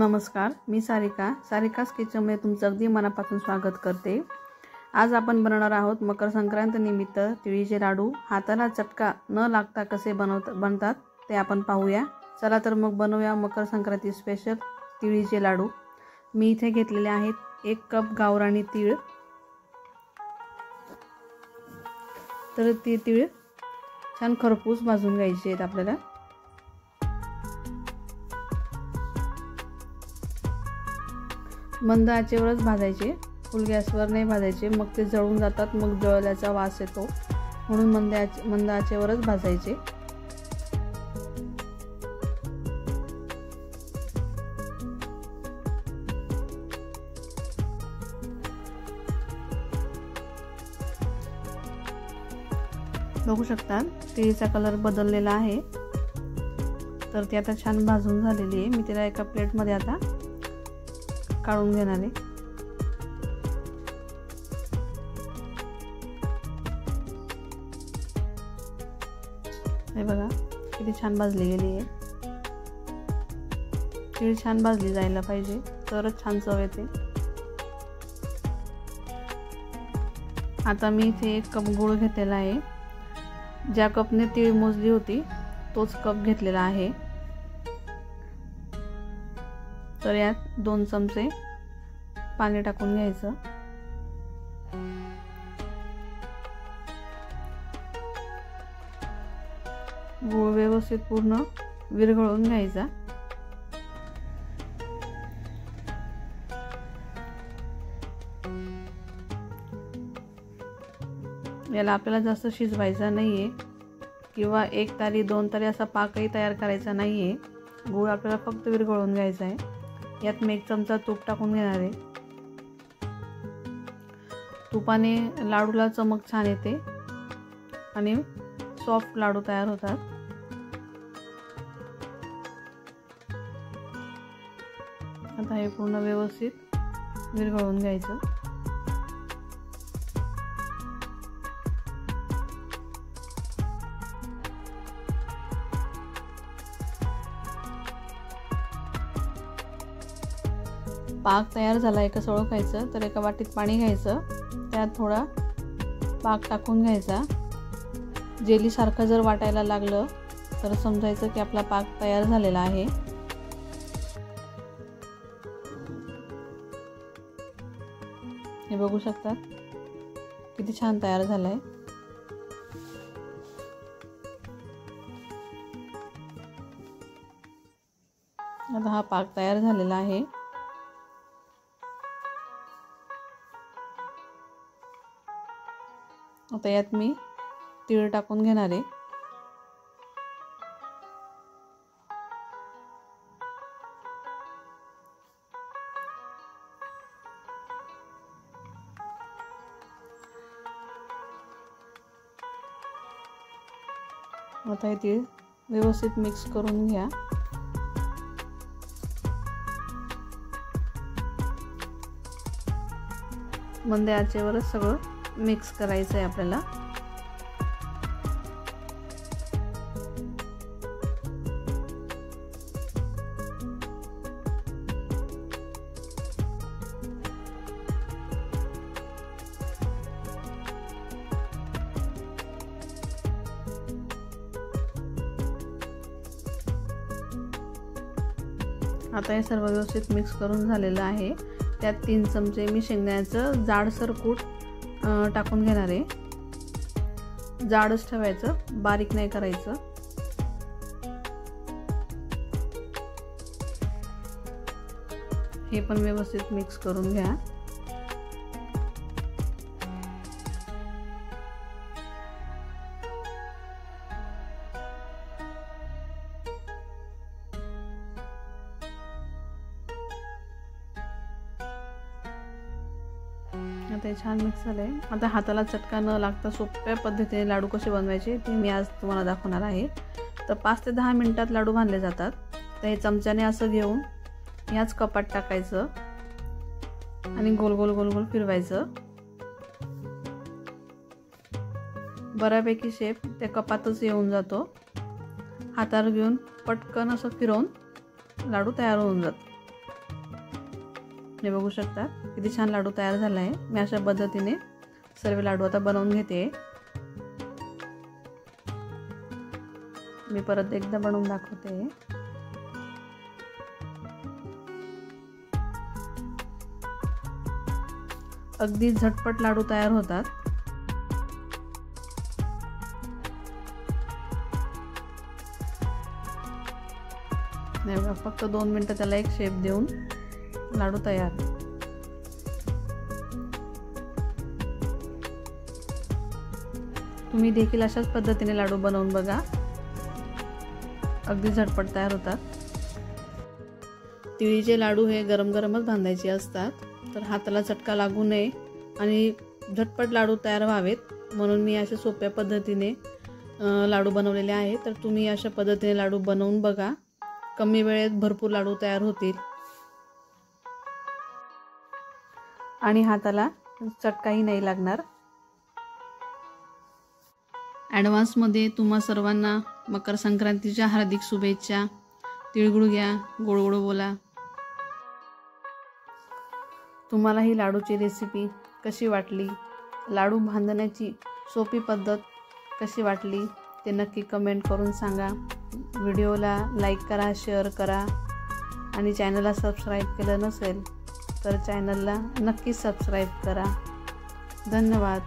नमस्कार, मी सारिकास किचनमध्ये तुमचं अगदी मनापासून स्वागत करते। आज आपण बनवणार आहोत मकर संक्रांत निमित्त तिळीचे लाडू। हाताला चटका न लागता कसे बनतात ते आपण पाहूया। चला तर मग बनवूया मकर संक्रांती स्पेशल तिळीचे लाडू। मी इथे घेतलेले आहेत 1 कप गावरानी तीळ। तर ती तीळ छान खरपूस भाजून घ्यायची आहेत आपल्याला। मंद आचेवरच भाजायचे, फुल गॅसवर नाही भाजायचे, मग ते जळून जातात, मग जळल्याचा वास येतो, म्हणून मंद आचेवरच भाजायचे। बघू शकता तिळीचा कलर बदललेला आहे। तर ती आता छान भाजून झालेली आहे। मी तिला एका प्लेटमध्ये आता काढून घेणार आहे। हे बघा किती छान भाजली गेली आहे। तीळ छान भाजली जायला पाहिजे, तरच छान चव येते। आता मी इथे 1 कप गूळ घेतलेला आहे। ज्या कपने तीळ मोजली होती तोच कप घेतलेला आहे। तर यात 2 चमचे पाणी टाकून घ्यायचं। गूळ व्यवस्थित पूर्ण विरघळून घ्यायचा। याला आपल्याला जास्त शिजवायचा नाहीये किंवा 1 तारी 2 तारी असा पाकही तयार करायचा नाहीये। गूळ आपल्याला फक्त विरघळून घ्यायचा आहे। यात मी 1 चमचा तूप टाकून घेणार आहे। तुपाने लाडूला चमक छान येते आणि सॉफ्ट लाडू तयार होतात। आता हे पूर्ण व्यवस्थित विरघळून घ्यायचं। पाक तयार झाला आहे कसं ओळखायचं, तर एका वाटीत पाणी घ्यायचं, त्यात थोडा पाक टाकून घ्यायचा। जेली सारखं जर वाटायला लागलं तर समजायचं की आपला पाक तयार झालेला आहे। हे बघू शकता किती छान तयार झालाय। आता हा पाक तयार झालेला आहे। आता यात मी तीळ टाकून घेणार आहे। आता हे तीळ व्यवस्थित मिक्स करून घ्या। मंद आचेवरच सगळं मिक्स करायचं आहे आपल्याला। आता हे सर्व व्यवस्थित मिक्स करून झालेलं आहे। त्यात 3 चमचे मी शेंगदाण्याचं जाडसर कूट टाकून घेणार आहे। जाडच ठेवायचं, बारीक नाही करायचं। हे पण व्यवस्थित मिक्स करून घ्या। आता हे छान मिक्स झालंय। आता हाताला चटका न लागता सोप्या पद्धतीने लाडू कसे बनवायचे ते मी आज तुम्हाला दाखवणार आहे। तर 5 ते 10 मिनिटात लाडू बांधले जातात। तर हे चमच्याने असं घेऊन याच कपात टाकायचं आणि गोल गोल गोल गोल फिरवायचं। बऱ्यापैकी शेप त्या कपातच येऊन जातो। हातावर घेऊन पटकन असं फिरवून लाडू तयार होऊन जातात। हे बघू शकता किती छान लाडू तयार झाला आहे। मी अशा पद्धतीने सर्व लाडू आता बनवून घेते। मी परत एकदा बनवून दाखवते। अगदी झटपट लाडू तयार होतात। फक्त 2 मिनिटं त्याला एक शेप देऊन लाडू तयार। तुम्ही देखील अशाच पद्धतीने लाडू बनवून बघा, अगदी झटपट तयार होतात। तिळीचे लाडू हे गरम गरमच बांधायचे असतात, तर हाताला चटका लागू नये आणि झटपट लाडू तयार व्हावेत म्हणून मी अशा सोप्या पद्धतीने लाडू बनवलेले आहे। तर तुम्ही अशा पद्धतीने लाडू बनवून बघा, कमी वेळेत भरपूर लाडू तयार होतील आणि हाताला चटकाही नाही लागणार। ॲडव्हान्समध्ये तुम्हा सर्वांना मकर संक्रांतीच्या हार्दिक शुभेच्छा। तिळगुळ घ्या, गोड गोड बोला। तुम्हाला ही लाडूची रेसिपी कशी वाटली, लाडू बांधण्याची सोपी पद्धत कशी वाटली ते नक्की कमेंट करून सांगा। व्हिडिओला लाईक करा, शेअर करा आणि चॅनलला सबस्क्राईब केलं नसेल तर चॅनलला नक्की सबस्क्राईब करा। धन्यवाद।